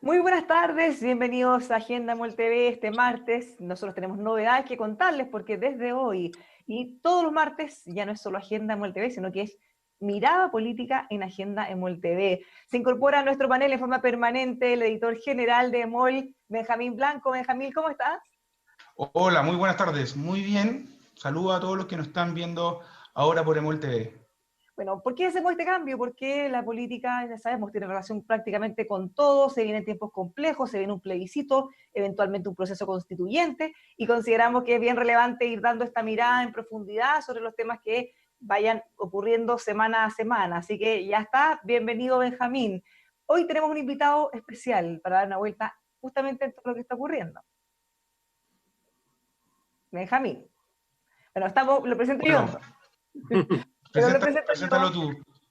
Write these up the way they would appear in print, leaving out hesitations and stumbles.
Muy buenas tardes, bienvenidos a Agenda MOL TV este martes. Nosotros tenemos novedades que contarles porque desde hoy y todos los martes ya no es solo Agenda MOL TV, sino que es Mirada Política en Agenda MOL TV. Se incorpora a nuestro panel en forma permanente el editor general de MOL, Benjamín Blanco. Benjamín, ¿cómo estás? Hola, muy buenas tardes. Muy bien. Saludos a todos los que nos están viendo ahora por EMOL TV. Bueno, ¿por qué hacemos este cambio? Porque la política, ya sabemos, tiene relación prácticamente con todo, se vienen tiempos complejos, se viene un plebiscito, eventualmente un proceso constituyente, y consideramos que es bien relevante ir dando esta mirada en profundidad sobre los temas que vayan ocurriendo semana a semana. Así que ya está, bienvenido Benjamín. Hoy tenemos un invitado especial para dar una vuelta justamente en todo lo que está ocurriendo. Benjamín. Bueno, lo presento yo Bueno, entonces. Pero lo presento preséntalo yo, tú.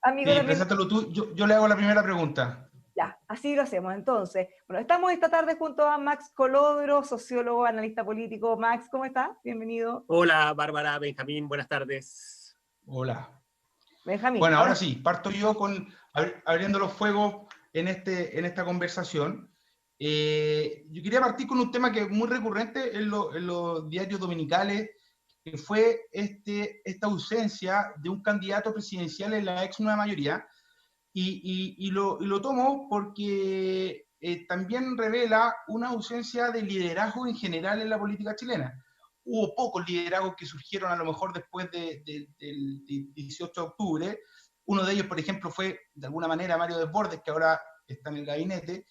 amigo Sí, también. preséntalo tú. Yo le hago la primera pregunta. Ya, así lo hacemos. Entonces, bueno, estamos esta tarde junto a Max Colodro, sociólogo, analista político. Max, ¿cómo estás? Bienvenido. Hola, Bárbara, Benjamín, buenas tardes. Hola. Benjamín, Bueno, ahora ahora sí, parto yo con abriendo los fuegos en esta conversación. Yo quería partir con un tema que es muy recurrente en los diarios dominicales, que fue esta ausencia de un candidato presidencial en la ex nueva mayoría. Y lo tomo porque también revela una ausencia de liderazgo en general en la política chilena. Hubo pocos liderazgos que surgieron a lo mejor después del 18 de octubre. Uno de ellos, por ejemplo, fue de alguna manera Mario Desbordes, que ahora está en el gabinete.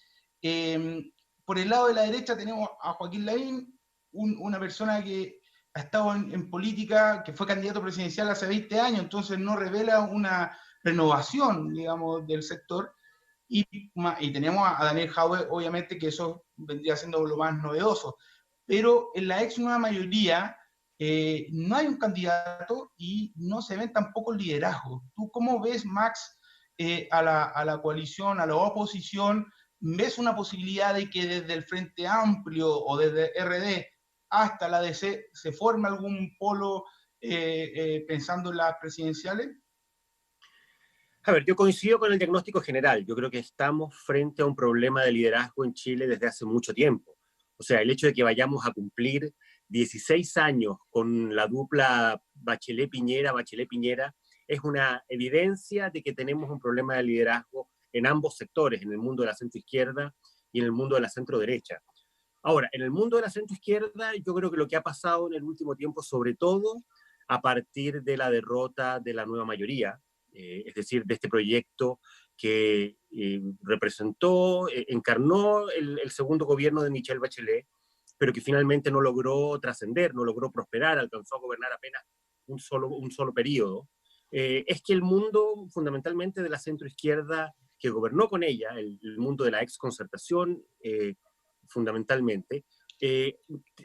Por el lado de la derecha tenemos a Joaquín Lavín, una persona que ha estado en política, que fue candidato presidencial hace 20 años, entonces no revela una renovación, digamos, del sector. Y tenemos a Daniel Jaue, obviamente, que eso vendría siendo lo más novedoso. Pero en la ex nueva mayoría no hay un candidato y no se ven tampoco el liderazgo. ¿Tú cómo ves, Max, a la coalición, a la oposición? ¿Ves una posibilidad de que desde el Frente Amplio o desde RD hasta la DC se forme algún polo pensando en las presidenciales? A ver, yo coincido con el diagnóstico general. Yo creo que estamos frente a un problema de liderazgo en Chile desde hace mucho tiempo. O sea, el hecho de que vayamos a cumplir 16 años con la dupla Bachelet-Piñera es una evidencia de que tenemos un problema de liderazgo en ambos sectores, en el mundo de la centroizquierda y en el mundo de la centroderecha. Ahora, en el mundo de la centroizquierda, yo creo que lo que ha pasado en el último tiempo, sobre todo a partir de la derrota de la nueva mayoría, es decir, de este proyecto que representó, encarnó el segundo gobierno de Michelle Bachelet, pero que finalmente no logró trascender, no logró prosperar, alcanzó a gobernar apenas un solo periodo, es que el mundo fundamentalmente de la centroizquierda que gobernó con ella, el mundo de la exconcertación, fundamentalmente, eh,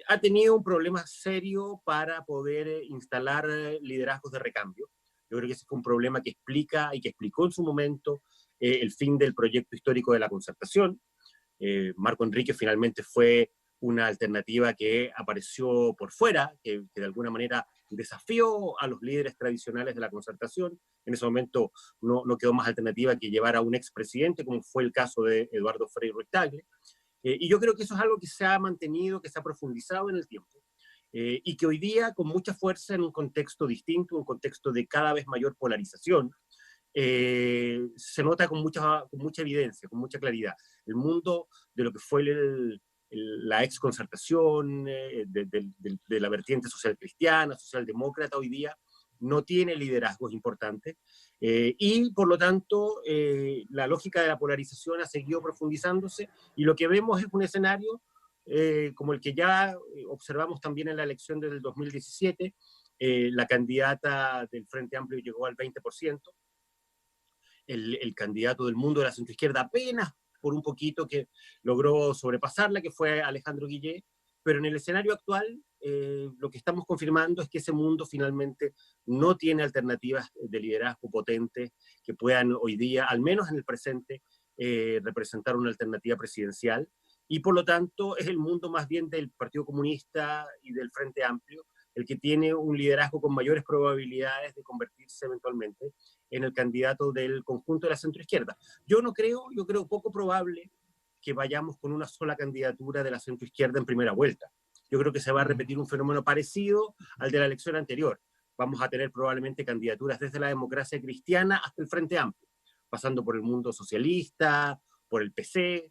ha tenido un problema serio para poder instalar liderazgos de recambio. Yo creo que ese fue un problema que explica y que explicó en su momento el fin del proyecto histórico de la concertación. Marco Enrique finalmente fue una alternativa que apareció por fuera, que de alguna manera desafió a los líderes tradicionales de la concertación. En ese momento no quedó más alternativa que llevar a un expresidente, como fue el caso de Eduardo Frei Ruiz-Tagle. Y yo creo que eso es algo que se ha mantenido, que se ha profundizado en el tiempo. Y que hoy día, con mucha fuerza, en un contexto distinto, un contexto de cada vez mayor polarización, se nota con mucha evidencia, con mucha claridad. El mundo de lo que fue la exconcertación, de la vertiente social cristiana, socialdemócrata, hoy día no tiene liderazgos importantes, y por lo tanto la lógica de la polarización ha seguido profundizándose, y lo que vemos es un escenario como el que ya observamos también en la elección del 2017. La candidata del Frente Amplio llegó al 20%, el candidato del mundo de la centroizquierda apenas por un poquito que logró sobrepasarla, que fue Alejandro Guillé, pero en el escenario actual lo que estamos confirmando es que ese mundo finalmente no tiene alternativas de liderazgo potentes que puedan hoy día, al menos en el presente, representar una alternativa presidencial, y por lo tanto es el mundo más bien del Partido Comunista y del Frente Amplio el que tiene un liderazgo con mayores probabilidades de convertirse eventualmente en el candidato del conjunto de la centroizquierda. Yo creo poco probable que vayamos con una sola candidatura de la centroizquierda en primera vuelta. Yo creo que se va a repetir un fenómeno parecido al de la elección anterior. Vamos a tener probablemente candidaturas desde la democracia cristiana hasta el Frente Amplio, pasando por el mundo socialista, por el PC,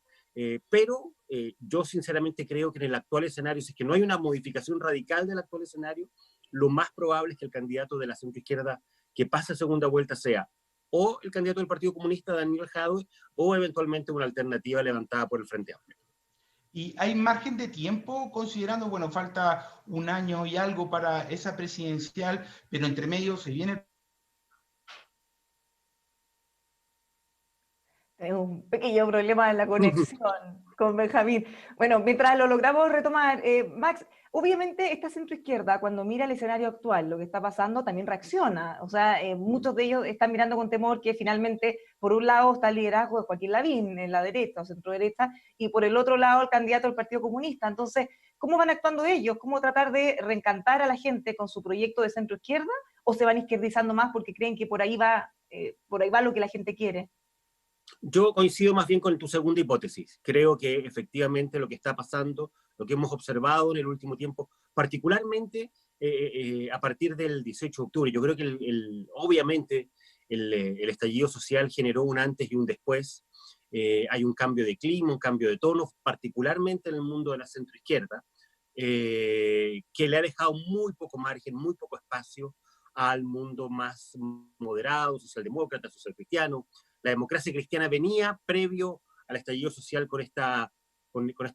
pero yo sinceramente creo que en el actual escenario, si es que no hay una modificación radical del actual escenario, lo más probable es que el candidato de la centroizquierda que pase a segunda vuelta sea o el candidato del Partido Comunista, Daniel Jadwe, o eventualmente una alternativa levantada por el Frente Amplio. ¿Y hay margen de tiempo, considerando, bueno, falta un año y algo para esa presidencial, pero entre medio se viene? Tengo un pequeño problema en la conexión con Benjamín. Bueno, mientras lo logramos retomar, Max, obviamente esta centroizquierda, cuando mira el escenario actual, lo que está pasando, también reacciona. O sea, muchos de ellos están mirando con temor que finalmente, por un lado, está el liderazgo de Joaquín Lavín en la derecha o centro-derecha, y por el otro lado, el candidato del Partido Comunista. Entonces, ¿cómo van actuando ellos? ¿Cómo tratar de reencantar a la gente con su proyecto de centroizquierda? ¿O se van izquierdizando más porque creen que por ahí va lo que la gente quiere? Yo coincido más bien con tu segunda hipótesis. Creo que efectivamente lo que está pasando, lo que hemos observado en el último tiempo, particularmente a partir del 18 de octubre, yo creo que obviamente el estallido social generó un antes y un después. Hay un cambio de clima, un cambio de tono, particularmente en el mundo de la centroizquierda, que le ha dejado muy poco margen, muy poco espacio al mundo más moderado, socialdemócrata, socialcristiano. La democracia cristiana venía previo al estallido social con esta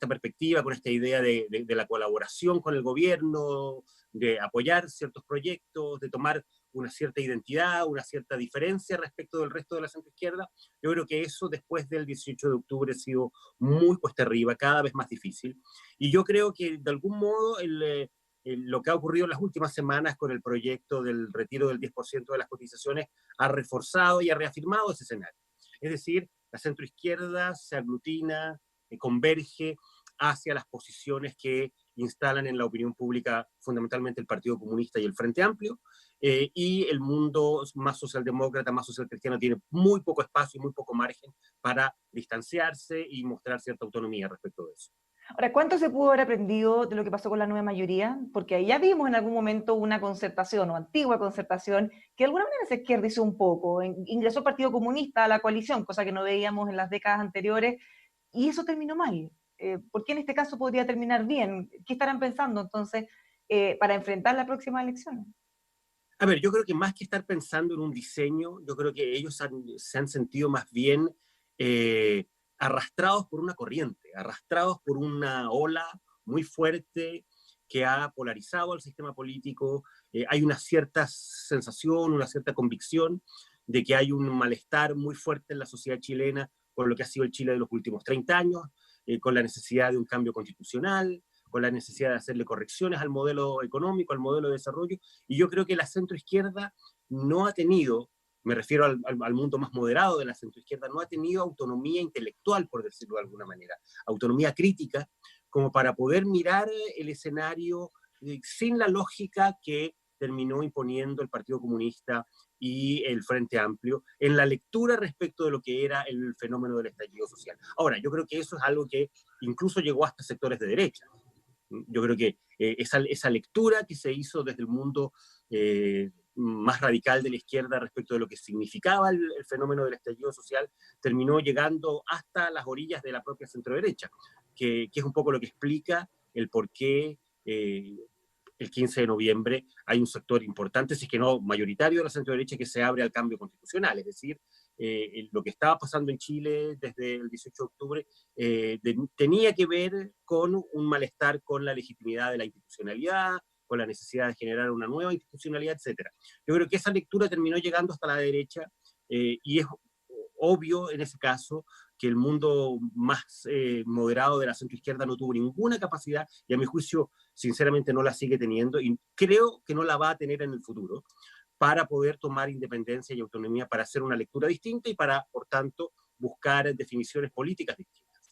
perspectiva, con esta idea de la colaboración con el gobierno, de apoyar ciertos proyectos, de tomar una cierta identidad, una cierta diferencia respecto del resto de la centroizquierda. Yo creo que eso después del 18 de octubre ha sido muy cuesta arriba, cada vez más difícil. Y yo creo que de algún modo lo que ha ocurrido en las últimas semanas con el proyecto del retiro del 10% de las cotizaciones ha reforzado y ha reafirmado ese escenario. Es decir, la centroizquierda se aglutina, converge hacia las posiciones que instalan en la opinión pública fundamentalmente el Partido Comunista y el Frente Amplio, y el mundo más socialdemócrata, más socialcristiano tiene muy poco espacio y muy poco margen para distanciarse y mostrar cierta autonomía respecto de eso. Ahora, ¿cuánto se pudo haber aprendido de lo que pasó con la nueva mayoría? Porque ahí ya vimos en algún momento una concertación o antigua concertación que de alguna manera se izquierdizó un poco. Ingresó el Partido Comunista a la coalición, cosa que no veíamos en las décadas anteriores, y eso terminó mal. ¿Por qué en este caso podría terminar bien? ¿Qué estarán pensando entonces para enfrentar la próxima elección? A ver, yo creo que más que estar pensando en un diseño, yo creo que ellos se han sentido más bien arrastrados por una corriente, arrastrados por una ola muy fuerte que ha polarizado al sistema político. Hay una cierta sensación, una cierta convicción de que hay un malestar muy fuerte en la sociedad chilena con lo que ha sido el Chile de los últimos 30 años, con la necesidad de un cambio constitucional, con la necesidad de hacerle correcciones al modelo económico, al modelo de desarrollo, y yo creo que la centroizquierda no ha tenido, me refiero al mundo más moderado de la centroizquierda, no ha tenido autonomía intelectual, por decirlo de alguna manera, autonomía crítica, como para poder mirar el escenario sin la lógica que terminó imponiendo el Partido Comunista y el Frente Amplio en la lectura respecto de lo que era el fenómeno del estallido social. Ahora, yo creo que eso es algo que incluso llegó hasta sectores de derecha. Yo creo que esa lectura que se hizo desde el mundo más radical de la izquierda respecto de lo que significaba el fenómeno del estallido social terminó llegando hasta las orillas de la propia centroderecha, que es un poco lo que explica el por qué el 15 de noviembre hay un sector importante, si es que no mayoritario de la centroderecha, que se abre al cambio constitucional. Es decir, lo que estaba pasando en Chile desde el 18 de octubre tenía que ver con un malestar con la legitimidad de la institucionalidad, con la necesidad de generar una nueva institucionalidad, etc. Yo creo que esa lectura terminó llegando hasta la derecha y es obvio en ese caso que el mundo más moderado de la centroizquierda no tuvo ninguna capacidad y a mi juicio sinceramente no la sigue teniendo y creo que no la va a tener en el futuro para poder tomar independencia y autonomía para hacer una lectura distinta y para, por tanto, buscar definiciones políticas distintas.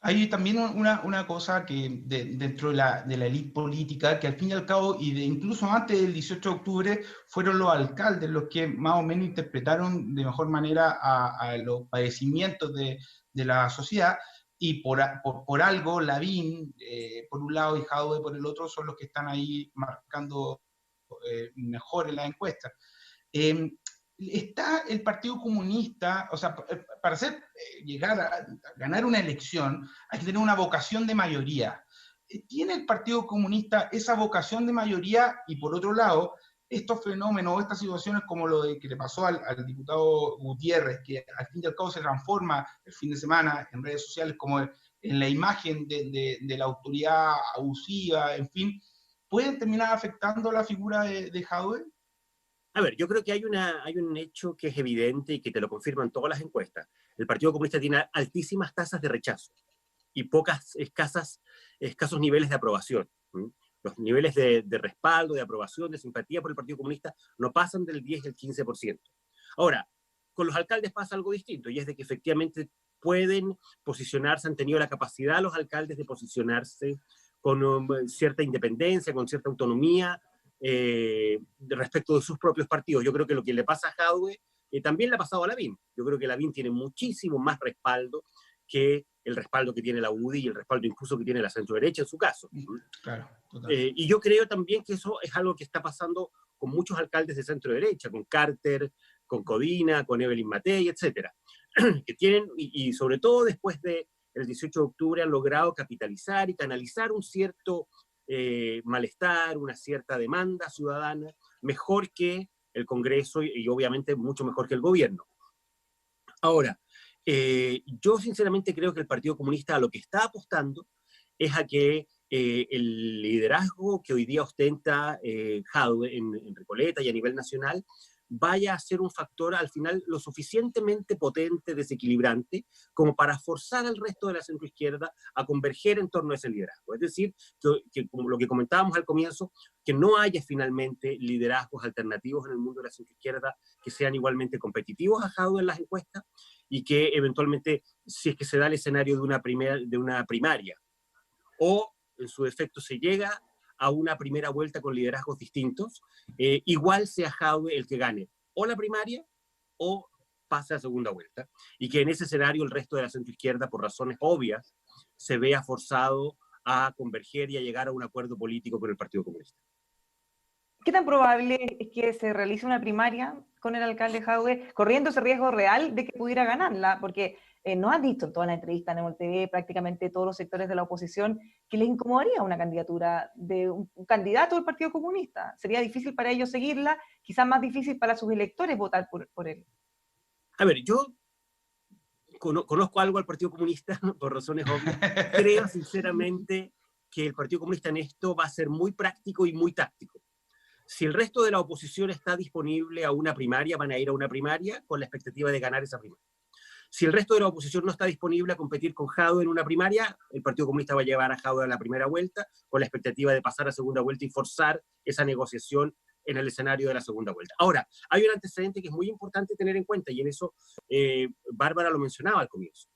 Hay también una cosa que dentro de la élite política, que al fin y al cabo, incluso antes del 18 de octubre, fueron los alcaldes los que más o menos interpretaron de mejor manera a los padecimientos de la sociedad, y por algo Lavín, por un lado, y Jadwe por el otro, son los que están ahí marcando mejor en las encuestas. Está el Partido Comunista, o sea, para llegar a ganar una elección hay que tener una vocación de mayoría. ¿Tiene el Partido Comunista esa vocación de mayoría? Y por otro lado, estos fenómenos, estas situaciones como lo que le pasó al diputado Gutiérrez, que al fin y al cabo se transforma el fin de semana en redes sociales como en la imagen de la autoridad abusiva, en fin, ¿pueden terminar afectando la figura de Jadwe? A ver, yo creo que hay un hecho que es evidente y que te lo confirman todas las encuestas. El Partido Comunista tiene altísimas tasas de rechazo y escasos niveles de aprobación. Los niveles de respaldo, de aprobación, de simpatía por el Partido Comunista no pasan del 10 y el 15%. Ahora, con los alcaldes pasa algo distinto, y es de que efectivamente pueden posicionarse, han tenido la capacidad los alcaldes de posicionarse con cierta independencia, con cierta autonomía, respecto de sus propios partidos. Yo creo que lo que le pasa a Jadwe también le ha pasado a Lavín. Yo creo que Lavín tiene muchísimo más respaldo que el respaldo que tiene la UDI y el respaldo incluso que tiene la centro-derecha en su caso. Claro, y yo creo también que eso es algo que está pasando con muchos alcaldes de centro-derecha, con Carter, con Codina, con Evelyn Matei, etc. Que tienen, y sobre todo después del 18 de octubre, han logrado capitalizar y canalizar un cierto malestar, una cierta demanda ciudadana, mejor que el Congreso y obviamente mucho mejor que el gobierno. Ahora, yo sinceramente creo que el Partido Comunista a lo que está apostando es a que el liderazgo que hoy día ostenta Jadwe en Recoleta y a nivel nacional vaya a ser un factor al final lo suficientemente potente, desequilibrante, como para forzar al resto de la centroizquierda a converger en torno a ese liderazgo. Es decir, que como lo que comentábamos al comienzo, que no haya finalmente liderazgos alternativos en el mundo de la centroizquierda que sean igualmente competitivos a Jadwe en las encuestas, y que eventualmente, si es que se da el escenario de una primaria, o en su defecto se llega a una primera vuelta con liderazgos distintos, igual sea Jadwe el que gane o la primaria o pase a segunda vuelta, y que en ese escenario el resto de la centroizquierda, por razones obvias, se vea forzado a converger y a llegar a un acuerdo político con el Partido Comunista. ¿Qué tan probable es que se realice una primaria con el alcalde Jadwe, corriendo ese riesgo real de que pudiera ganarla? Porque nos han dicho en toda la entrevista en el TV prácticamente todos los sectores de la oposición que les incomodaría una candidatura de un candidato del Partido Comunista. Sería difícil para ellos seguirla, quizás más difícil para sus electores votar por él. A ver, yo conozco algo al Partido Comunista por razones obvias. Creo sinceramente que el Partido Comunista en esto va a ser muy práctico y muy táctico. Si el resto de la oposición está disponible a una primaria, van a ir a una primaria con la expectativa de ganar esa primaria. Si el resto de la oposición no está disponible a competir con Jadwe en una primaria, el Partido Comunista va a llevar a Jadwe a la primera vuelta con la expectativa de pasar a segunda vuelta y forzar esa negociación en el escenario de la segunda vuelta. Ahora, hay un antecedente que es muy importante tener en cuenta, y en eso Bárbara lo mencionaba al comienzo.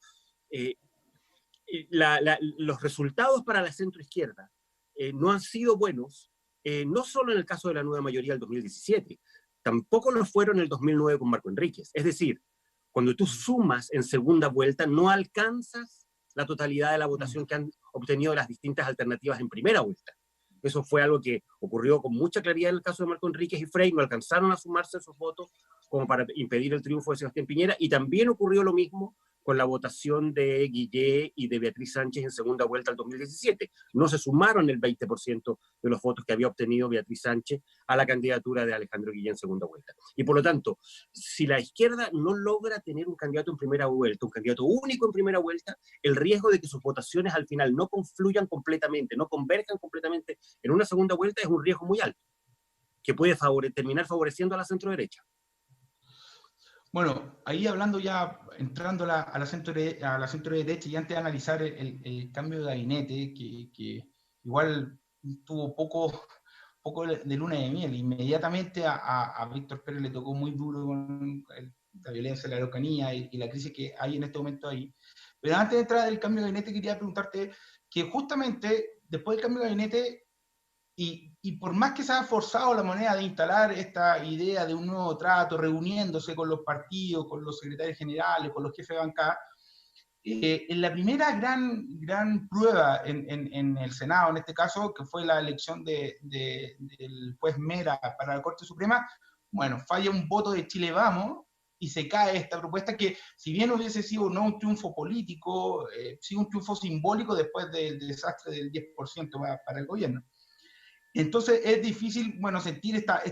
Los resultados para la centroizquierda no han sido buenos, no solo en el caso de la nueva mayoría del 2017, tampoco lo fueron en el 2009 con Marco Enríquez. Es decir, cuando tú sumas en segunda vuelta, no alcanzas la totalidad de la votación que han obtenido las distintas alternativas en primera vuelta. Eso fue algo que ocurrió con mucha claridad en el caso de Marco Enríquez y Frey, no alcanzaron a sumarse esos votos como para impedir el triunfo de Sebastián Piñera, y también ocurrió lo mismo con la votación de Guillé y de Beatriz Sánchez en segunda vuelta al 2017. No se sumaron el 20% de los votos que había obtenido Beatriz Sánchez a la candidatura de Alejandro Guillé en segunda vuelta. Y por lo tanto, si la izquierda no logra tener un candidato en primera vuelta, un candidato único en primera vuelta, el riesgo de que sus votaciones al final no confluyan completamente, no converjan completamente en una segunda vuelta es un riesgo muy alto, que puede terminar favoreciendo a la centro-derecha. Bueno, ahí hablando ya, entrando a la centro-derecha, y antes de analizar el cambio de gabinete, que igual tuvo poco de luna de miel, inmediatamente a Víctor Pérez le tocó muy duro con la violencia de la Araucanía y la crisis que hay en este momento ahí. Pero antes de entrar del cambio de gabinete, quería preguntarte que justamente después del cambio de gabinete, y por más que se ha forzado la moneda de instalar esta idea de un nuevo trato, reuniéndose con los partidos, con los secretarios generales, con los jefes de bancada, en la primera gran prueba en el Senado, en este caso, que fue la elección del juez Mera para la Corte Suprema, bueno, falla un voto de Chile Vamos y se cae esta propuesta que, si bien hubiese sido no un triunfo político, sí un triunfo simbólico después del desastre del 10% para el gobierno. Entonces es difícil, bueno, sentir esta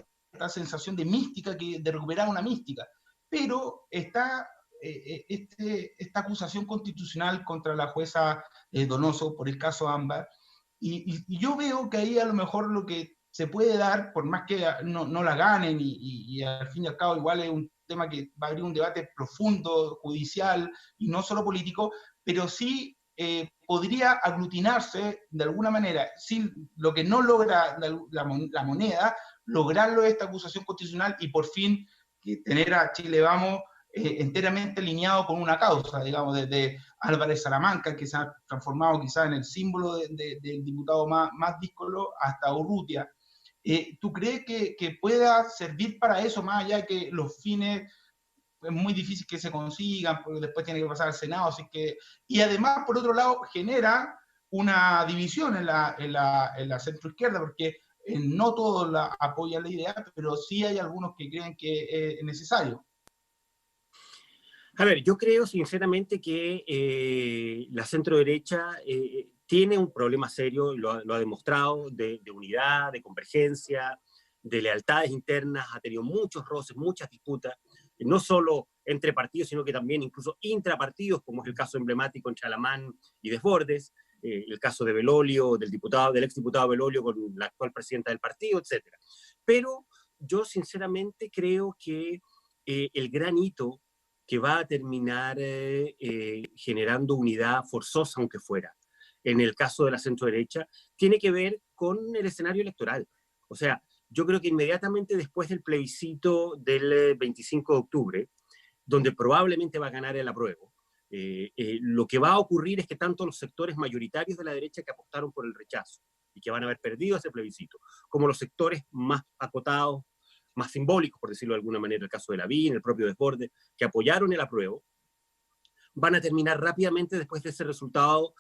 sensación de mística, de recuperar una mística, pero está esta acusación constitucional contra la jueza Donoso por el caso Ámbar, y yo veo que ahí a lo mejor lo que se puede dar, por más que no la ganen, y al fin y al cabo igual es un tema que va a abrir un debate profundo, judicial, y no solo político, pero sí podría aglutinarse de alguna manera, sin lo que no logra la moneda, lograrlo esta acusación constitucional y por fin tener a Chile Vamos enteramente alineado con una causa, digamos, desde Álvarez Salamanca, que se ha transformado quizás en el símbolo del diputado más díscolo, hasta Urrutia. ¿Tú crees que pueda servir para eso, más allá de que los fines es muy difícil que se consigan, porque después tiene que pasar al Senado, así que, y además, por otro lado, genera una división en la centroizquierda, porque no todos apoyan la idea, pero sí hay algunos que creen que es necesario? A ver, yo creo sinceramente que la centro-derecha tiene un problema serio, lo ha demostrado, de unidad, de convergencia, de lealtades internas, ha tenido muchos roces, muchas disputas, no solo entre partidos, sino que también incluso intrapartidos, como es el caso emblemático entre Alamán y Desbordes, el caso de Belolio, del exdiputado Belolio con la actual presidenta del partido, etc. Pero yo sinceramente creo que el gran hito que va a terminar generando unidad forzosa, aunque fuera, en el caso de la centro-derecha, tiene que ver con el escenario electoral. O sea, yo creo que inmediatamente después del plebiscito del 25 de octubre, donde probablemente va a ganar el apruebo, lo que va a ocurrir es que tanto los sectores mayoritarios de la derecha que apostaron por el rechazo y que van a haber perdido ese plebiscito, como los sectores más acotados, más simbólicos, por decirlo de alguna manera, el caso de Lavín, el propio Desbordes, que apoyaron el apruebo, van a terminar rápidamente después de ese resultado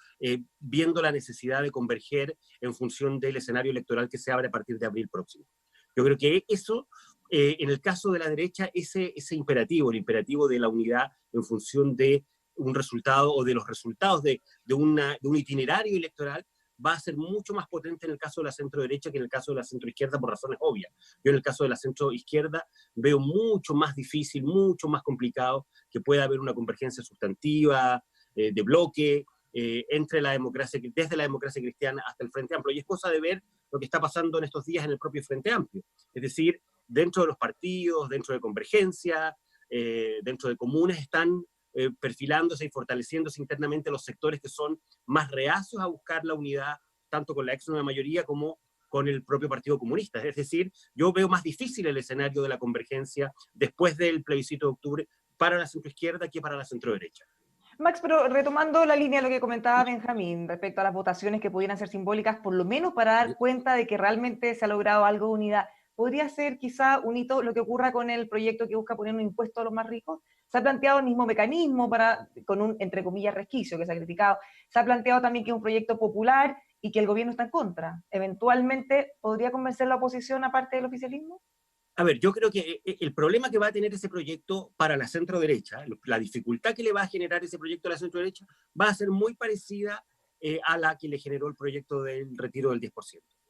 viendo la necesidad de converger en función del escenario electoral que se abre a partir de abril próximo. Yo creo que eso, en el caso de la derecha, ese imperativo, el imperativo de la unidad en función de un resultado o de los resultados de un itinerario electoral, va a ser mucho más potente en el caso de la centro-derecha que en el caso de la centro-izquierda por razones obvias. Yo en el caso de la centro-izquierda veo mucho más difícil, mucho más complicado que pueda haber una convergencia sustantiva, de bloque, entre desde la democracia cristiana hasta el Frente Amplio. Y es cosa de ver lo que está pasando en estos días en el propio Frente Amplio. Es decir, dentro de los partidos, dentro de Convergencia, dentro de comunes, están perfilándose y fortaleciéndose internamente los sectores que son más reacios a buscar la unidad, tanto con la ex nueva mayoría como con el propio Partido Comunista. Es decir, yo veo más difícil el escenario de la convergencia después del plebiscito de octubre para la centroizquierda que para la centroderecha. Max, pero retomando la línea de lo que comentaba Benjamín respecto a las votaciones que pudieran ser simbólicas, por lo menos para dar cuenta de que realmente se ha logrado algo de unidad, ¿podría ser quizá un hito lo que ocurra con el proyecto que busca poner un impuesto a los más ricos? Se ha planteado el mismo mecanismo con un, entre comillas, resquicio que se ha criticado. Se ha planteado también que es un proyecto popular y que el gobierno está en contra. ¿Eventualmente podría convencer la oposición aparte del oficialismo? A ver, yo creo que el problema que va a tener ese proyecto para la centro-derecha, la dificultad que le va a generar ese proyecto a la centro-derecha, va a ser muy parecida a la que le generó el proyecto del retiro del 10%.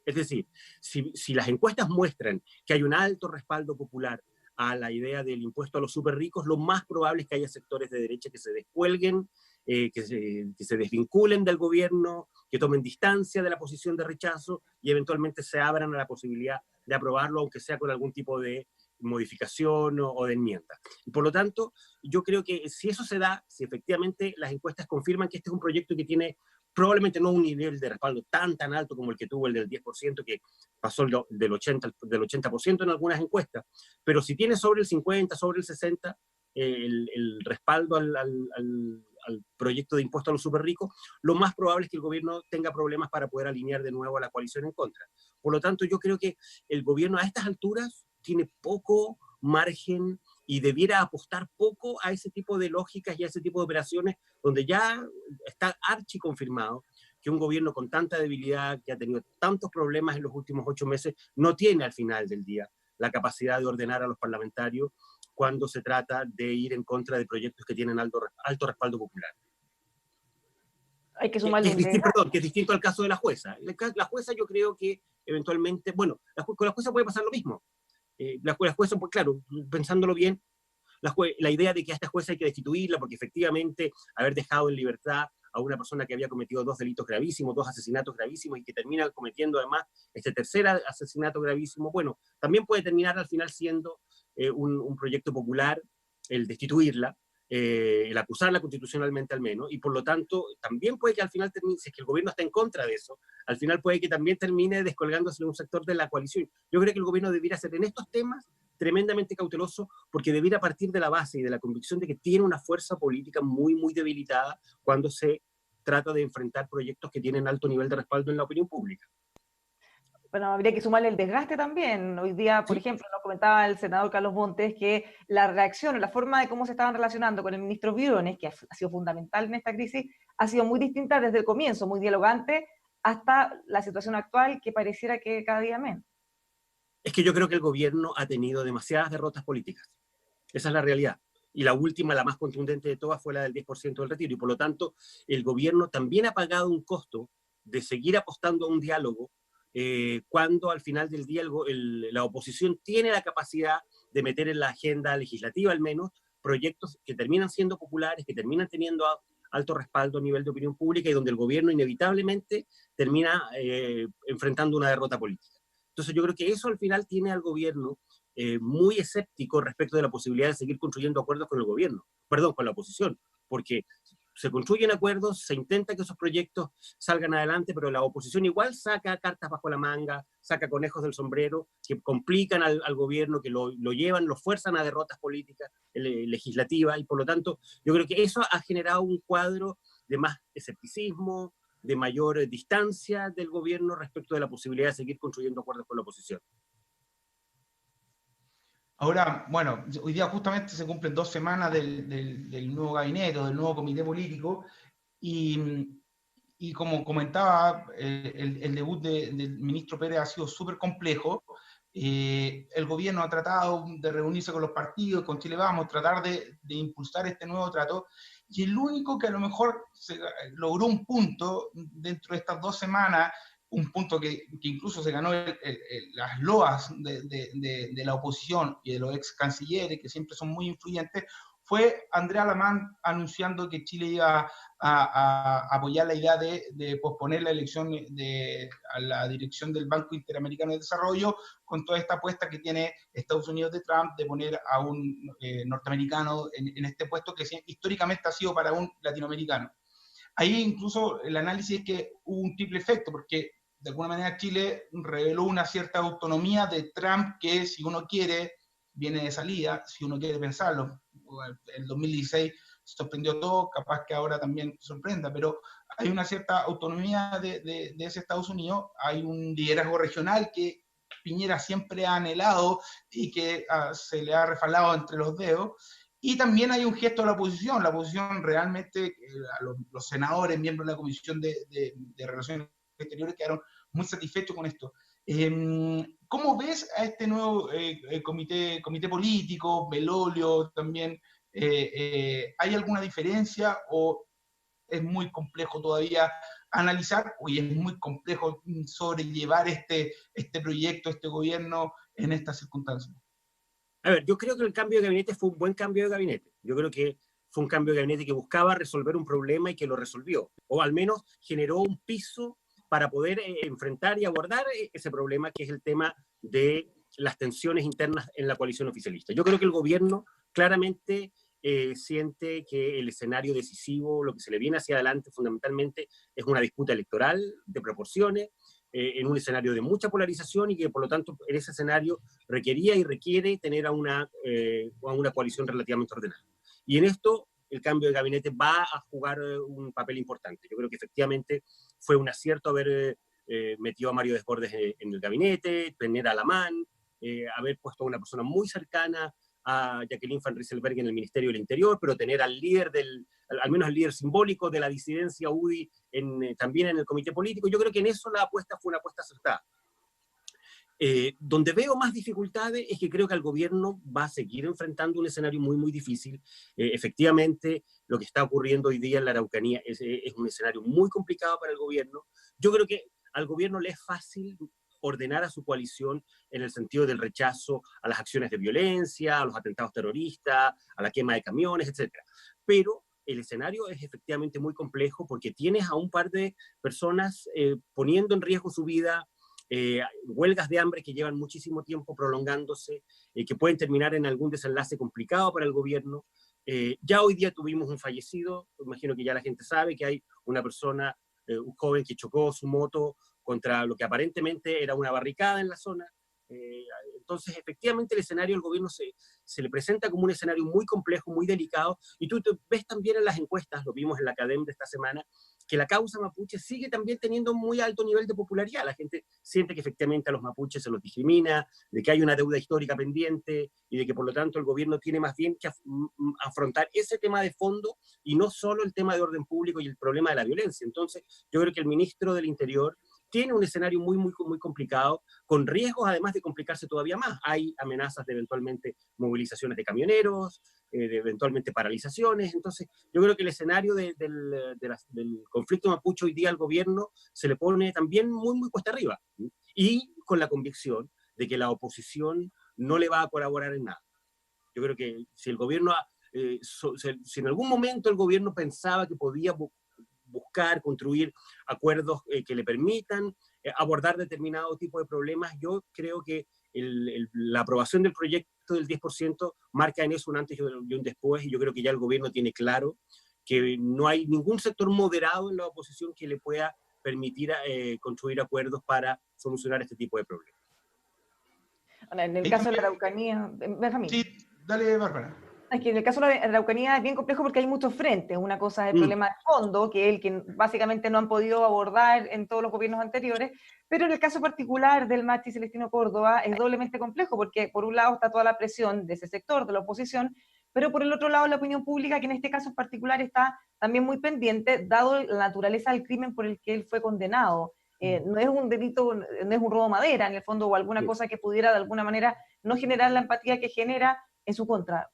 Es decir, si las encuestas muestran que hay un alto respaldo popular a la idea del impuesto a los súper ricos, lo más probable es que haya sectores de derecha que se descuelguen, que se desvinculen del gobierno, que tomen distancia de la posición de rechazo y eventualmente se abran a la posibilidad de aprobarlo, aunque sea con algún tipo de modificación o de enmienda. Y por lo tanto, yo creo que si eso se da, si efectivamente las encuestas confirman que este es un proyecto que tiene probablemente no un nivel de respaldo tan alto como el que tuvo el del 10%, que pasó del 80% en algunas encuestas, pero si tiene sobre el 50, sobre el 60, el respaldo al proyecto de impuesto a los superricos, lo más probable es que el gobierno tenga problemas para poder alinear de nuevo a la coalición en contra. Por lo tanto, yo creo que el gobierno a estas alturas tiene poco margen y debiera apostar poco a ese tipo de lógicas y a ese tipo de operaciones donde ya está archiconfirmado que un gobierno con tanta debilidad, que ha tenido tantos problemas en los últimos 8 meses, no tiene al final del día la capacidad de ordenar a los parlamentarios cuando se trata de ir en contra de proyectos que tienen alto respaldo popular. Hay que sumarle un desgaste. Perdón, que es distinto al caso de la jueza. La jueza yo creo que eventualmente, bueno, con la jueza puede pasar lo mismo. La jueza, pues claro, pensándolo bien, la idea de que a esta jueza hay que destituirla porque efectivamente haber dejado en libertad a una persona que había cometido 2 delitos gravísimos, 2 asesinatos gravísimos y que termina cometiendo además este tercer asesinato gravísimo, bueno, también puede terminar al final siendo un proyecto popular el destituirla, el acusarla constitucionalmente al menos, y por lo tanto también puede que al final termine, si es que el gobierno está en contra de eso, al final puede que también termine descolgándose de un sector de la coalición. Yo creo que el gobierno debiera ser en estos temas tremendamente cauteloso porque debiera partir de la base y de la convicción de que tiene una fuerza política muy, muy debilitada cuando se trata de enfrentar proyectos que tienen alto nivel de respaldo en la opinión pública. Bueno, habría que sumarle el desgaste también. Hoy día, por ejemplo, nos comentaba el senador Carlos Montes que la reacción, la forma de cómo se estaban relacionando con el ministro Briones, que ha sido fundamental en esta crisis, ha sido muy distinta desde el comienzo, muy dialogante, hasta la situación actual que pareciera que cada día menos. Es que yo creo que el gobierno ha tenido demasiadas derrotas políticas. Esa es la realidad. Y la última, la más contundente de todas, fue la del 10% del retiro. Y por lo tanto, el gobierno también ha pagado un costo de seguir apostando a un diálogo cuando al final del día la oposición tiene la capacidad de meter en la agenda legislativa al menos proyectos que terminan siendo populares, que terminan teniendo alto respaldo a nivel de opinión pública y donde el gobierno inevitablemente termina enfrentando una derrota política. Entonces yo creo que eso al final tiene al gobierno muy escéptico respecto de la posibilidad de seguir construyendo acuerdos con el gobierno, perdón, con la oposición, porque se construyen acuerdos, se intenta que esos proyectos salgan adelante, pero la oposición igual saca cartas bajo la manga, saca conejos del sombrero, que complican al gobierno, que lo llevan, lo fuerzan a derrotas políticas, legislativas, y por lo tanto yo creo que eso ha generado un cuadro de más escepticismo, de mayor distancia del gobierno respecto de la posibilidad de seguir construyendo acuerdos con la oposición. Ahora, bueno, hoy día justamente se cumplen 2 semanas del nuevo gabinete, del nuevo comité político, y como comentaba, el debut del ministro Pérez ha sido súper complejo. El gobierno ha tratado de reunirse con los partidos, con Chile Vamos, tratar de impulsar este nuevo trato, y el único que a lo mejor logró un punto dentro de estas 2 semanas, un punto que incluso se ganó las loas de la oposición y de los ex cancilleres, que siempre son muy influyentes, fue Andrea Alamán anunciando que Chile iba a apoyar la idea de posponer la elección a la dirección del Banco Interamericano de Desarrollo, con toda esta apuesta que tiene Estados Unidos de Trump de poner a un norteamericano en este puesto que históricamente ha sido para un latinoamericano. Ahí incluso el análisis es que hubo un triple efecto, porque de alguna manera Chile reveló una cierta autonomía de Trump que, si uno quiere, viene de salida, si uno quiere pensarlo. El 2016 sorprendió todo, capaz que ahora también sorprenda, pero hay una cierta autonomía de ese Estados Unidos, hay un liderazgo regional que Piñera siempre ha anhelado y que se le ha refalado entre los dedos, y también hay un gesto de la oposición realmente, los senadores, miembros de la Comisión de Relaciones Exteriores, quedaron muy satisfechos con esto. ¿Cómo ves a este nuevo comité político, Belolio también? ¿Hay alguna diferencia o es muy complejo todavía analizar? Oye, es muy complejo sobrellevar este proyecto, este gobierno en estas circunstancias. A ver, yo creo que el cambio de gabinete fue un buen cambio de gabinete. Yo creo que fue un cambio de gabinete que buscaba resolver un problema y que lo resolvió, o al menos generó un piso para poder enfrentar y abordar ese problema, que es el tema de las tensiones internas en la coalición oficialista. Yo creo que el gobierno claramente siente que el escenario decisivo, lo que se le viene hacia adelante fundamentalmente, es una disputa electoral de proporciones, en un escenario de mucha polarización, y que por lo tanto en ese escenario requería y requiere tener a una coalición relativamente ordenada. Y en esto el cambio de gabinete va a jugar un papel importante. Yo creo que efectivamente fue un acierto haber metido a Mario Desbordes en el gabinete, tener a Alamán, haber puesto a una persona muy cercana a Jacqueline Van Rieselberghe en el Ministerio del Interior, pero tener al líder al menos el líder simbólico de la disidencia UDI también en el comité político. Yo creo que en eso la apuesta fue una apuesta acertada. Donde veo más dificultades es que creo que el gobierno va a seguir enfrentando un escenario muy, muy difícil. Efectivamente, lo que está ocurriendo hoy día en la Araucanía es un escenario muy complicado para el gobierno. Yo creo que al gobierno le es fácil ordenar a su coalición en el sentido del rechazo a las acciones de violencia, a los atentados terroristas, a la quema de camiones, etc. Pero el escenario es efectivamente muy complejo porque tienes a un par de personas poniendo en riesgo su vida, huelgas de hambre que llevan muchísimo tiempo prolongándose, que pueden terminar en algún desenlace complicado para el gobierno. Ya hoy día tuvimos un fallecido, imagino que ya la gente sabe que hay una persona, un joven que chocó su moto contra lo que aparentemente era una barricada en la zona. Entonces, efectivamente, el escenario del gobierno se le presenta como un escenario muy complejo, muy delicado, y tú te ves también en las encuestas, lo vimos en la Academia de esta semana, que la causa mapuche sigue también teniendo un muy alto nivel de popularidad. La gente siente que efectivamente a los mapuches se los discrimina, de que hay una deuda histórica pendiente, y de que por lo tanto el gobierno tiene más bien que afrontar ese tema de fondo, y no solo el tema de orden público y el problema de la violencia. Entonces, yo creo que el ministro del Interior tiene un escenario muy, muy, muy complicado, con riesgos además de complicarse todavía más. Hay amenazas de eventualmente movilizaciones de camioneros, de eventualmente paralizaciones. Entonces, yo creo que el escenario del conflicto mapuche hoy día al gobierno se le pone también muy, muy cuesta arriba. Y con la convicción de que la oposición no le va a colaborar en nada. Yo creo que si el gobierno, si en algún momento el gobierno pensaba que podía buscar, construir acuerdos que le permitan abordar determinado tipo de problemas, yo creo que la aprobación del proyecto del 10% marca en eso un antes y un después, y yo creo que ya el gobierno tiene claro que no hay ningún sector moderado en la oposición que le pueda permitir construir acuerdos para solucionar este tipo de problemas. En el caso de la Araucanía, Benjamín. Sí, dale, Bárbara. Es que en el caso de la Araucanía es bien complejo porque hay muchos frentes. Una cosa es el problema de fondo, que es el que básicamente no han podido abordar en todos los gobiernos anteriores, pero en el caso particular del Machi Celestino Córdoba es doblemente complejo porque por un lado está toda la presión de ese sector, de la oposición, pero por el otro lado la opinión pública, que en este caso en particular está también muy pendiente, dado la naturaleza del crimen por el que él fue condenado. No es un delito, no es un robo de madera en el fondo, o alguna cosa que pudiera de alguna manera no generar la empatía que genera en su contra.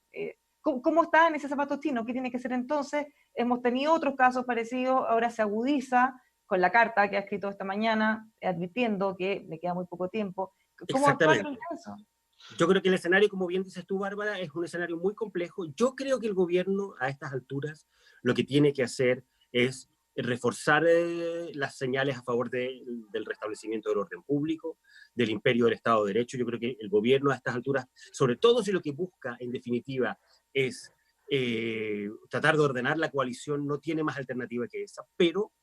¿Cómo está en ese zapato chino? ¿Qué tiene que ser entonces? Hemos tenido otros casos parecidos, ahora se agudiza con la carta que ha escrito esta mañana, advirtiendo que le queda muy poco tiempo. ¿Cómo actuar en eso? Yo creo que el escenario, como bien dices tú, Bárbara, es un escenario muy complejo. Yo creo que el gobierno, a estas alturas, lo que tiene que hacer es reforzar las señales a favor del restablecimiento del orden público, del imperio del Estado de Derecho. Yo creo que el gobierno a estas alturas, sobre todo si lo que busca, en definitiva, es tratar de ordenar la coalición, no tiene más alternativa que esa, pero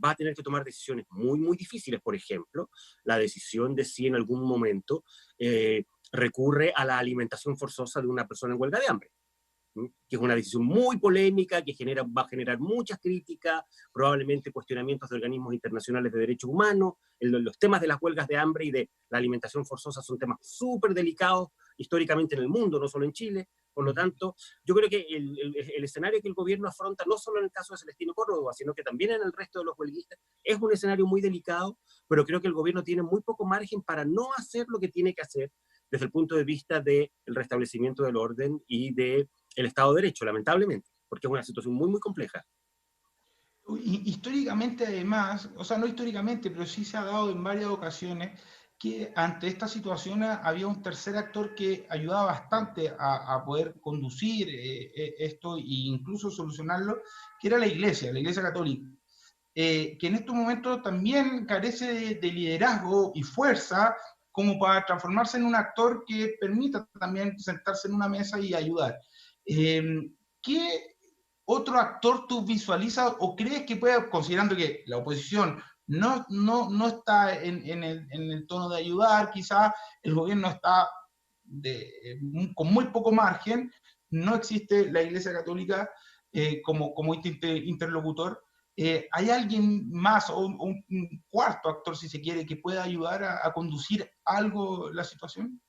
va a tener que tomar decisiones muy, muy difíciles. Por ejemplo, la decisión de si en algún momento recurre a la alimentación forzosa de una persona en huelga de hambre, que es una decisión muy polémica, que va a generar muchas críticas, probablemente cuestionamientos de organismos internacionales de derechos humanos. Los temas de las huelgas de hambre y de la alimentación forzosa son temas súper delicados históricamente en el mundo, no solo en Chile. Por lo tanto, yo creo que el escenario que el gobierno afronta, no solo en el caso de Celestino Córdoba, sino que también en el resto de los huelguistas, es un escenario muy delicado, pero creo que el gobierno tiene muy poco margen para no hacer lo que tiene que hacer desde el punto de vista del restablecimiento del orden y del Estado de Derecho, lamentablemente, porque es una situación muy, muy compleja. Históricamente, además, o sea, no históricamente, pero sí se ha dado en varias ocasiones que ante esta situación había un tercer actor que ayudaba bastante a poder conducir esto e incluso solucionarlo, que era la Iglesia Católica, que en estos momentos también carece de liderazgo y fuerza como para transformarse en un actor que permita también sentarse en una mesa y ayudar. ¿Qué otro actor tú visualizas o crees que pueda, considerando que la oposición no está en el tono de ayudar, quizás el gobierno está con muy poco margen, no existe la Iglesia Católica, como interlocutor. ¿Hay alguien más o un cuarto actor, si se quiere, que pueda ayudar a conducir algo la situación?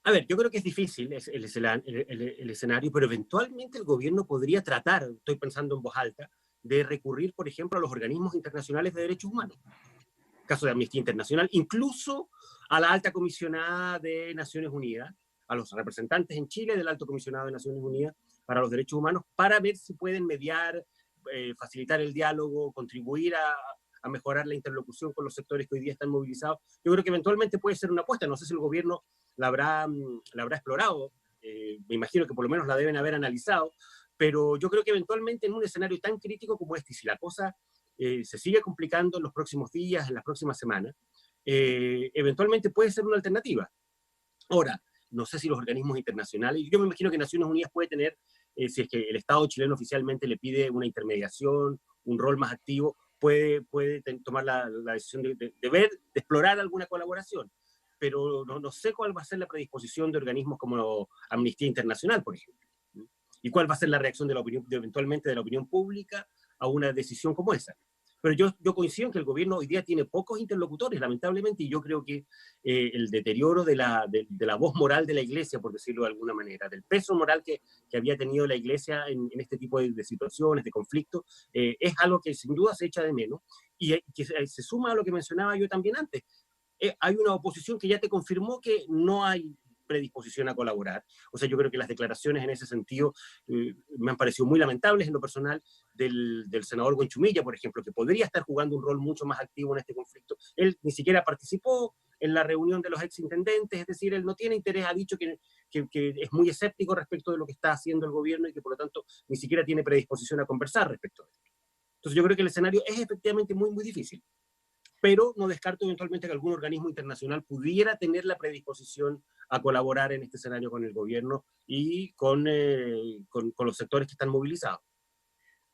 A ver, yo creo que es difícil el escenario, pero eventualmente el gobierno podría tratar, estoy pensando en voz alta, de recurrir, por ejemplo, a los organismos internacionales de derechos humanos. Caso de Amnistía Internacional, incluso a la alta comisionada de Naciones Unidas, a los representantes en Chile del alto comisionado de Naciones Unidas para los derechos humanos, para ver si pueden mediar, facilitar el diálogo, contribuir a mejorar la interlocución con los sectores que hoy día están movilizados. Yo creo que eventualmente puede ser una apuesta, no sé si el gobierno la habrá explorado, me imagino que por lo menos la deben haber analizado, pero yo creo que eventualmente en un escenario tan crítico como este, si la cosa se sigue complicando en los próximos días, en las próximas semanas, eventualmente puede ser una alternativa. Ahora, no sé si los organismos internacionales, yo me imagino que Naciones Unidas puede tener, si es que el Estado chileno oficialmente le pide una intermediación, un rol más activo, puede tomar la decisión de explorar alguna colaboración, pero no sé cuál va a ser la predisposición de organismos como Amnistía Internacional, por ejemplo, y cuál va a ser la reacción de la opinión, eventualmente de la opinión pública a una decisión como esa. Pero yo coincido en que el gobierno hoy día tiene pocos interlocutores, lamentablemente, y yo creo que el deterioro de la voz moral de la Iglesia, por decirlo de alguna manera, del peso moral que había tenido la Iglesia en este tipo de situaciones, de conflictos, es algo que sin duda se echa de menos, y que se suma a lo que mencionaba yo también antes. Hay una oposición que ya te confirmó que no hay predisposición a colaborar. O sea, yo creo que las declaraciones en ese sentido me han parecido muy lamentables en lo personal del senador Gonchumilla, por ejemplo, que podría estar jugando un rol mucho más activo en este conflicto. Él ni siquiera participó en la reunión de los exintendentes, es decir, él no tiene interés, ha dicho que es muy escéptico respecto de lo que está haciendo el gobierno y que por lo tanto ni siquiera tiene predisposición a conversar respecto de esto. Entonces yo creo que el escenario es efectivamente muy, muy difícil. Pero no descarto eventualmente que algún organismo internacional pudiera tener la predisposición a colaborar en este escenario con el gobierno y con los sectores que están movilizados.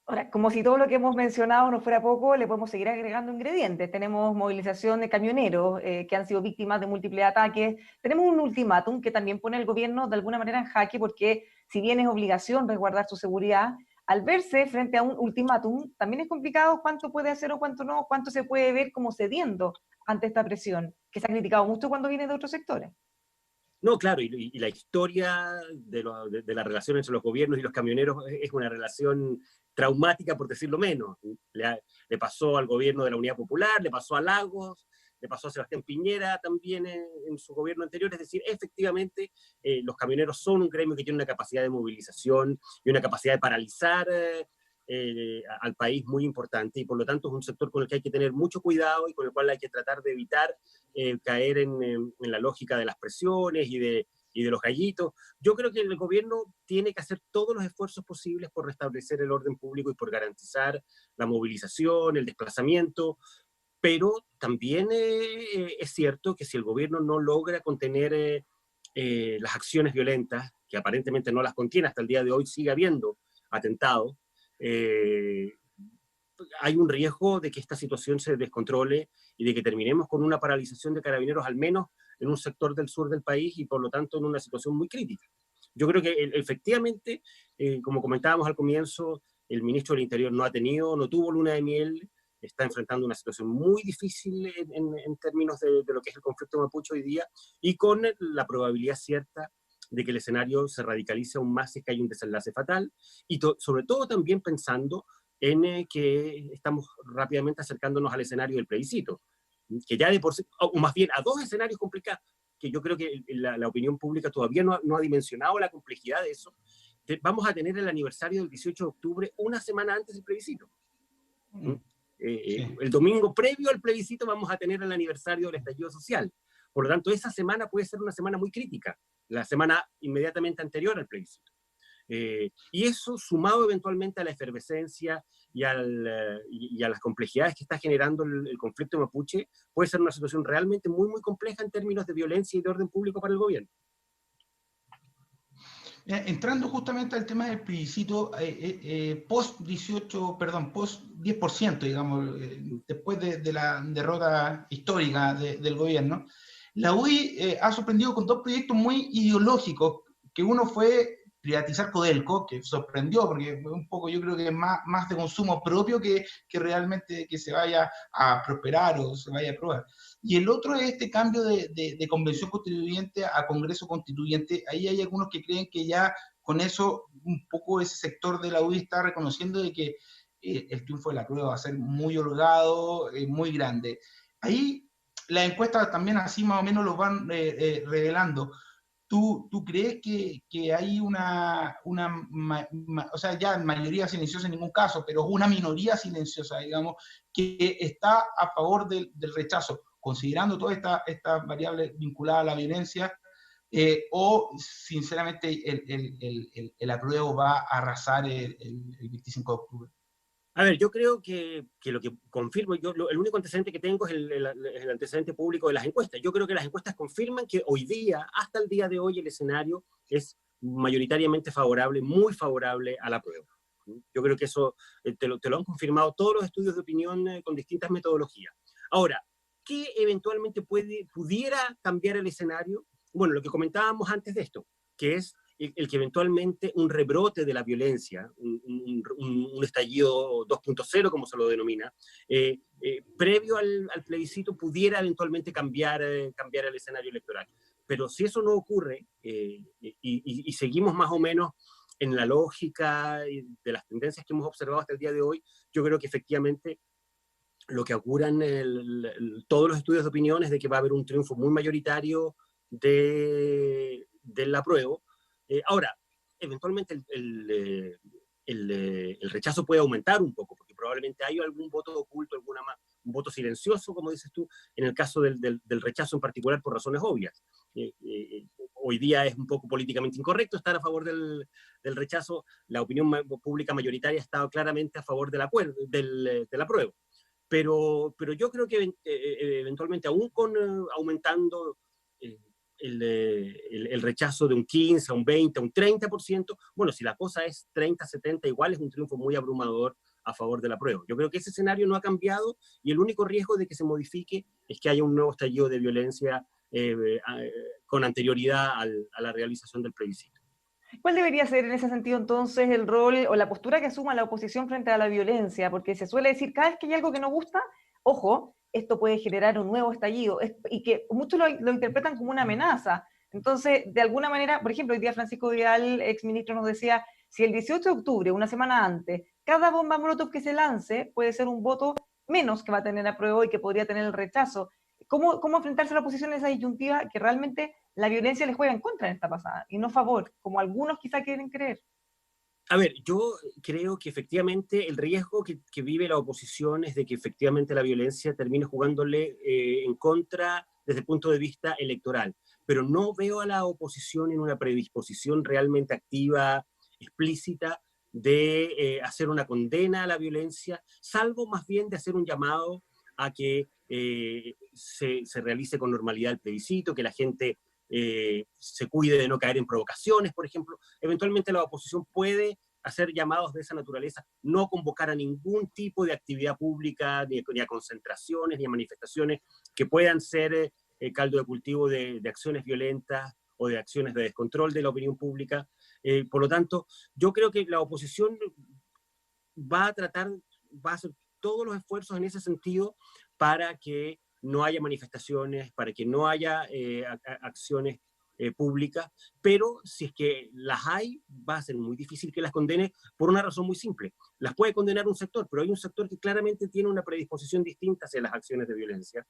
Ahora, como si todo lo que hemos mencionado no fuera poco, le podemos seguir agregando ingredientes. Tenemos movilización de camioneros que han sido víctimas de múltiples ataques. Tenemos un ultimátum que también pone al gobierno de alguna manera en jaque porque si bien es obligación resguardar su seguridad, al verse frente a un ultimátum, también es complicado cuánto puede hacer o cuánto no, cuánto se puede ver como cediendo ante esta presión, que se ha criticado mucho cuando viene de otros sectores. No, claro, y la historia de la relación entre los gobiernos y los camioneros es una relación traumática, por decirlo menos. Le pasó al gobierno de la Unidad Popular, le pasó a Lagos, le pasó a Sebastián Piñera también en su gobierno anterior. Es decir, efectivamente, los camioneros son un gremio que tiene una capacidad de movilización y una capacidad de paralizar al país muy importante, y por lo tanto es un sector con el que hay que tener mucho cuidado y con el cual hay que tratar de evitar caer en la lógica de las presiones y de los gallitos. Yo creo que el gobierno tiene que hacer todos los esfuerzos posibles por restablecer el orden público y por garantizar la movilización, el desplazamiento, pero también es cierto que si el gobierno no logra contener las acciones violentas, que aparentemente no las contiene, hasta el día de hoy sigue habiendo atentados, hay un riesgo de que esta situación se descontrole y de que terminemos con una paralización de carabineros, al menos en un sector del sur del país, y por lo tanto en una situación muy crítica. Yo creo que efectivamente, como comentábamos al comienzo, el ministro del Interior no tuvo luna de miel, está enfrentando una situación muy difícil en términos de lo que es el conflicto mapuche hoy día, y con la probabilidad cierta de que el escenario se radicalice aún más si es que hay un desenlace fatal, y sobre todo también pensando en que estamos rápidamente acercándonos al escenario del plebiscito, que ya de por sí, o más bien a dos escenarios complicados, que yo creo que la opinión pública todavía no ha dimensionado la complejidad de eso. Vamos a tener el aniversario del 18 de octubre una semana antes del plebiscito. Sí. El domingo previo al plebiscito vamos a tener el aniversario del estallido social. Por lo tanto, esa semana puede ser una semana muy crítica, la semana inmediatamente anterior al plebiscito. Y eso, sumado eventualmente a la efervescencia y a las complejidades que está generando el conflicto mapuche, puede ser una situación realmente muy, muy compleja en términos de violencia y de orden público para el gobierno. Entrando justamente al tema del plebiscito, post 10%, digamos, después de la derrota histórica del gobierno, la UI ha sorprendido con dos proyectos muy ideológicos, que uno fue privatizar Codelco, que sorprendió, porque un poco yo creo que es más de consumo propio que realmente que se vaya a prosperar o se vaya a aprobar. Y el otro es este cambio de convención constituyente a congreso constituyente. Ahí hay algunos que creen que ya con eso un poco ese sector de la UDI está reconociendo de que el triunfo de la prueba va a ser muy holgado, muy grande. Ahí las encuestas también así más o menos lo van revelando. ¿Tú crees que hay o sea, ya mayoría silenciosa en ningún caso, pero una minoría silenciosa, digamos, que está a favor del rechazo, considerando todas estas variables vinculadas a la violencia, o sinceramente el apruebo va a arrasar el 25 de octubre? A ver, yo creo que lo que confirmo, el único antecedente que tengo es el antecedente público de las encuestas. Yo creo que las encuestas confirman que hoy día, hasta el día de hoy, el escenario es mayoritariamente favorable, muy favorable a la prueba. Yo creo que eso te lo han confirmado todos los estudios de opinión con distintas metodologías. Ahora, ¿qué eventualmente pudiera cambiar el escenario? Bueno, lo que comentábamos antes de esto, que es el que eventualmente un rebrote de la violencia, un estallido 2.0, como se lo denomina, previo al plebiscito pudiera eventualmente cambiar el escenario electoral. Pero si eso no ocurre y seguimos más o menos en la lógica de las tendencias que hemos observado hasta el día de hoy, yo creo que efectivamente lo que auguran todos los estudios de opinión es de que va a haber un triunfo muy mayoritario del apruebo. Ahora, eventualmente el rechazo puede aumentar un poco, porque probablemente hay algún voto oculto, un voto silencioso, como dices tú, en el caso del rechazo en particular por razones obvias. Hoy día es un poco políticamente incorrecto estar a favor del rechazo. La opinión pública mayoritaria ha estado claramente a favor del apruebo. Pero yo creo que eventualmente, aún aumentando el rechazo de un 15, a un 20, a un 30%, bueno, si la cosa es 30, 70, igual es un triunfo muy abrumador a favor del apruebo. Yo creo que ese escenario no ha cambiado y el único riesgo de que se modifique es que haya un nuevo estallido de violencia con anterioridad a la realización del plebiscito. ¿Cuál debería ser en ese sentido entonces el rol o la postura que asuma la oposición frente a la violencia? Porque se suele decir, cada vez que hay algo que no gusta, ojo, esto puede generar un nuevo estallido, y que muchos lo interpretan como una amenaza. Entonces, de alguna manera, por ejemplo, hoy día Francisco Vidal, exministro, nos decía, si el 18 de octubre, una semana antes, cada bomba molotov que se lance puede ser un voto menos que va a tener apruebo y que podría tener el rechazo. ¿Cómo enfrentarse a la oposición en esa disyuntiva que realmente la violencia les juega en contra en esta pasada y no a favor, como algunos quizá quieren creer? A ver, yo creo que efectivamente el riesgo que vive la oposición es de que efectivamente la violencia termine jugándole en contra desde el punto de vista electoral, pero no veo a la oposición en una predisposición realmente activa, explícita, de hacer una condena a la violencia, salvo más bien de hacer un llamado a que se realice con normalidad el plebiscito, que la gente se cuide de no caer en provocaciones, por ejemplo. Eventualmente la oposición puede hacer llamados de esa naturaleza, no convocar a ningún tipo de actividad pública, ni a concentraciones, ni a manifestaciones que puedan ser caldo de cultivo de acciones violentas o de acciones de descontrol de la opinión pública. Por lo tanto, yo creo que la oposición va a hacer todos los esfuerzos en ese sentido para que no haya manifestaciones, para que no haya acciones públicas, pero si es que las hay, va a ser muy difícil que las condene por una razón muy simple. Las puede condenar un sector, pero hay un sector que claramente tiene una predisposición distinta hacia las acciones de violencia,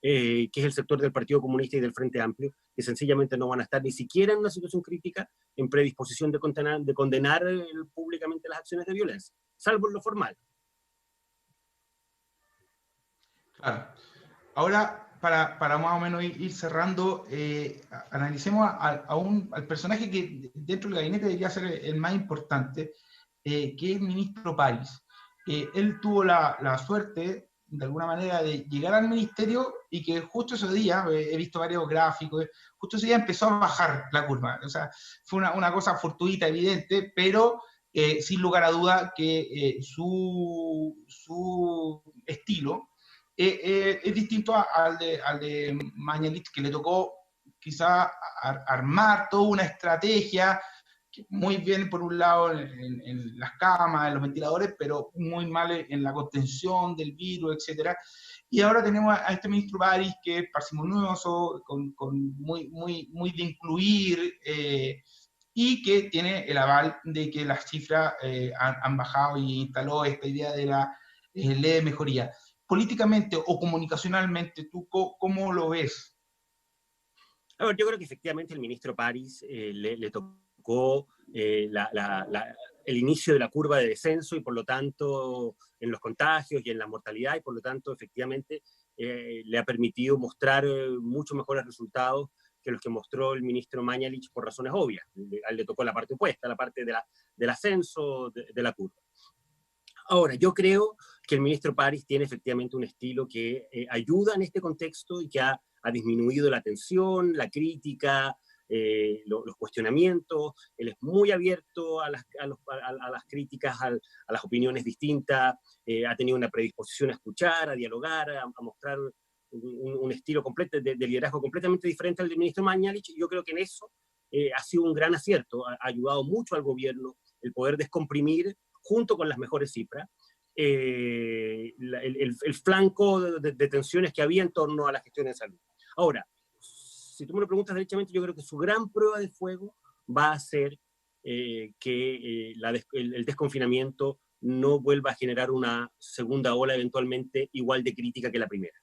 que es el sector del Partido Comunista y del Frente Amplio, que sencillamente no van a estar ni siquiera en una situación crítica en predisposición de condenar públicamente las acciones de violencia, salvo en lo formal. Claro. Ahora, para más o menos ir cerrando, analicemos al personaje que dentro del gabinete debería ser el más importante, que es el ministro París. Él tuvo la suerte, de alguna manera, de llegar al ministerio y que justo ese día, he visto varios gráficos, justo ese día empezó a bajar la curva. O sea, fue una cosa fortuita, evidente, pero sin lugar a duda que su estilo es distinto al de Mañalich, que le tocó quizá armar toda una estrategia muy bien por un lado en las camas, en los ventiladores, pero muy mal en la contención del virus, etcétera. Y ahora tenemos a este ministro París que es parsimonioso, con muy de incluir, y que tiene el aval de que las cifras han bajado y instaló esta idea de la ley de mejoría. Políticamente o comunicacionalmente, ¿tú cómo lo ves? A ver, yo creo que efectivamente el ministro París le tocó el inicio de la curva de descenso y por lo tanto en los contagios y en la mortalidad y por lo tanto efectivamente le ha permitido mostrar mucho mejores resultados que los que mostró el ministro Mañalich por razones obvias. A él le tocó la parte opuesta, la parte del ascenso de la curva. Ahora, yo creo que el ministro París tiene efectivamente un estilo que ayuda en este contexto y que ha disminuido la tensión, la crítica, los cuestionamientos. Él es muy abierto a las críticas, a las opiniones distintas, ha tenido una predisposición a escuchar, a dialogar, a mostrar un estilo completo de liderazgo completamente diferente al del ministro Mañalich. Yo creo que en eso ha sido un gran acierto, ha ayudado mucho al gobierno el poder descomprimir junto con las mejores cifras, el flanco de tensiones que había en torno a la gestión de salud. Ahora, si tú me lo preguntas derechamente, yo creo que su gran prueba de fuego va a ser que el desconfinamiento no vuelva a generar una segunda ola eventualmente igual de crítica que la primera.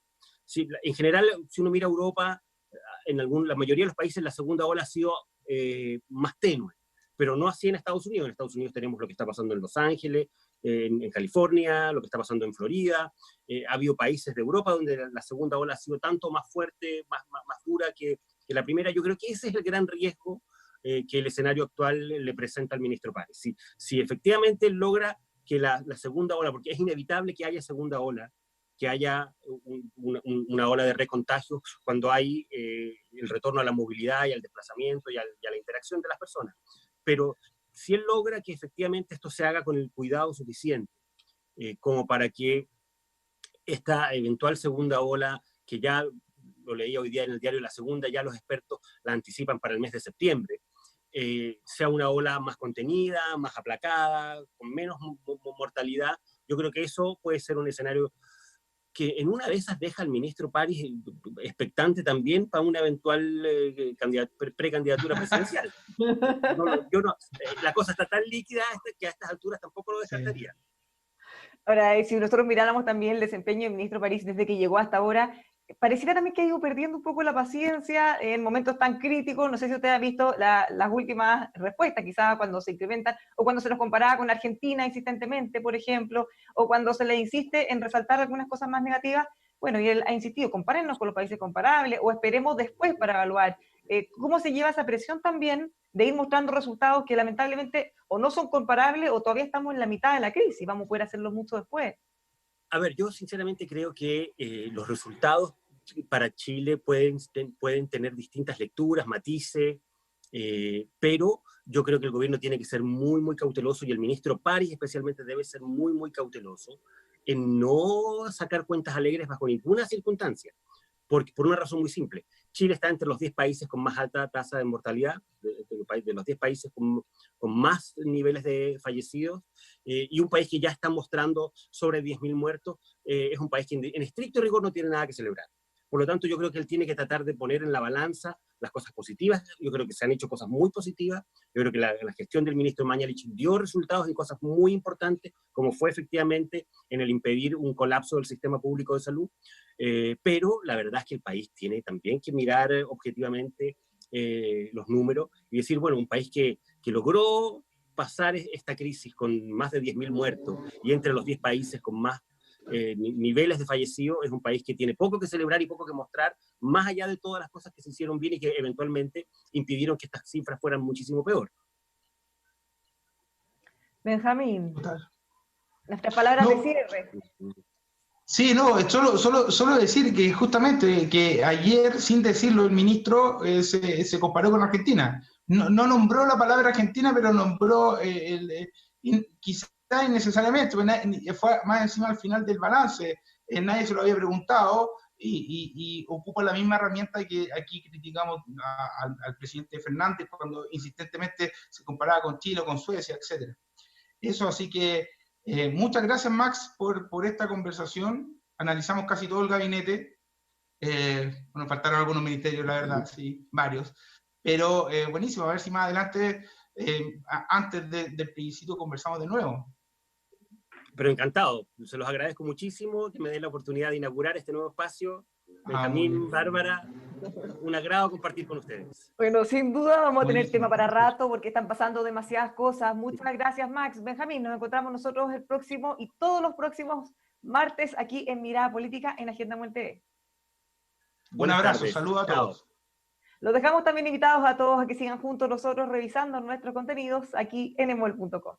Sí, en general, si uno mira Europa, la mayoría de los países la segunda ola ha sido más tenue, pero no así en Estados Unidos. En Estados Unidos tenemos lo que está pasando en Los Ángeles, en California, lo que está pasando en Florida. Ha habido países de Europa donde la segunda ola ha sido tanto más fuerte, más dura que la primera. Yo creo que ese es el gran riesgo que el escenario actual le presenta al ministro París. Si efectivamente logra que la segunda ola, porque es inevitable que haya segunda ola, que haya una ola de recontagio cuando hay el retorno a la movilidad y al desplazamiento y a la interacción de las personas. Pero si él logra que efectivamente esto se haga con el cuidado suficiente, como para que esta eventual segunda ola, que ya lo leía hoy día en el diario La Segunda, ya los expertos la anticipan para el mes de septiembre, sea una ola más contenida, más aplacada, con menos mortalidad, yo creo que eso puede ser un escenario que en una de esas deja al ministro París expectante también para una eventual precandidatura presidencial. La cosa está tan líquida que a estas alturas tampoco lo descartaría. Sí. Ahora, si nosotros miráramos también el desempeño del ministro París desde que llegó hasta ahora, pareciera también que ha ido perdiendo un poco la paciencia en momentos tan críticos. No sé si usted ha visto las últimas respuestas, quizás cuando se incrementan, o cuando se nos comparaba con Argentina insistentemente, por ejemplo, o cuando se le insiste en resaltar algunas cosas más negativas. Bueno, y él ha insistido, compárennos con los países comparables, o esperemos después para evaluar. ¿Cómo se lleva esa presión también de ir mostrando resultados que lamentablemente o no son comparables o todavía estamos en la mitad de la crisis, vamos a poder hacerlo mucho después? A ver, yo sinceramente creo que los resultados para Chile pueden tener distintas lecturas, matices, pero yo creo que el gobierno tiene que ser muy, muy cauteloso y el ministro París especialmente debe ser muy, muy cauteloso en no sacar cuentas alegres bajo ninguna circunstancia. Por una razón muy simple. Chile está entre los 10 países con más alta tasa de mortalidad, de los 10 países con más niveles de fallecidos, y un país que ya está mostrando sobre 10.000 muertos, es un país que en estricto rigor no tiene nada que celebrar. Por lo tanto, yo creo que él tiene que tratar de poner en la balanza las cosas positivas. Yo creo que se han hecho cosas muy positivas. Yo creo que la gestión del ministro Mañalich dio resultados en cosas muy importantes, como fue efectivamente en el impedir un colapso del sistema público de salud. Pero la verdad es que el país tiene también que mirar objetivamente los números y decir, bueno, un país que logró pasar esta crisis con más de 10.000 muertos y entre los 10 países con más niveles de fallecidos, es un país que tiene poco que celebrar y poco que mostrar, más allá de todas las cosas que se hicieron bien y que eventualmente impidieron que estas cifras fueran muchísimo peor. Benjamín, nuestras palabras de cierre. Sí, no, solo decir que justamente que ayer, sin decirlo, el ministro se comparó con Argentina. No nombró la palabra Argentina, pero nombró quizás innecesariamente, fue más encima al final del balance, nadie se lo había preguntado, y ocupa la misma herramienta que aquí criticamos al presidente Fernández cuando insistentemente se comparaba con Chile o con Suecia, etc. Eso, así que muchas gracias, Max, por esta conversación. Analizamos casi todo el gabinete. Bueno, faltaron algunos ministerios, la verdad, sí, varios. Pero buenísimo, a ver si más adelante, antes del plebiscito, conversamos de nuevo. Pero encantado, se los agradezco muchísimo que me den la oportunidad de inaugurar este nuevo espacio. Benjamín, Bárbara, un agrado compartir con ustedes. Bueno, sin duda vamos a tener tema para rato porque están pasando demasiadas cosas. Muchas gracias, Max. Benjamín, nos encontramos nosotros el próximo y todos los próximos martes aquí en Mirada Política en Agenda Muel TV. Un abrazo, saludos a todos. Los dejamos también invitados a todos a que sigan juntos nosotros revisando nuestros contenidos aquí en emuel.com.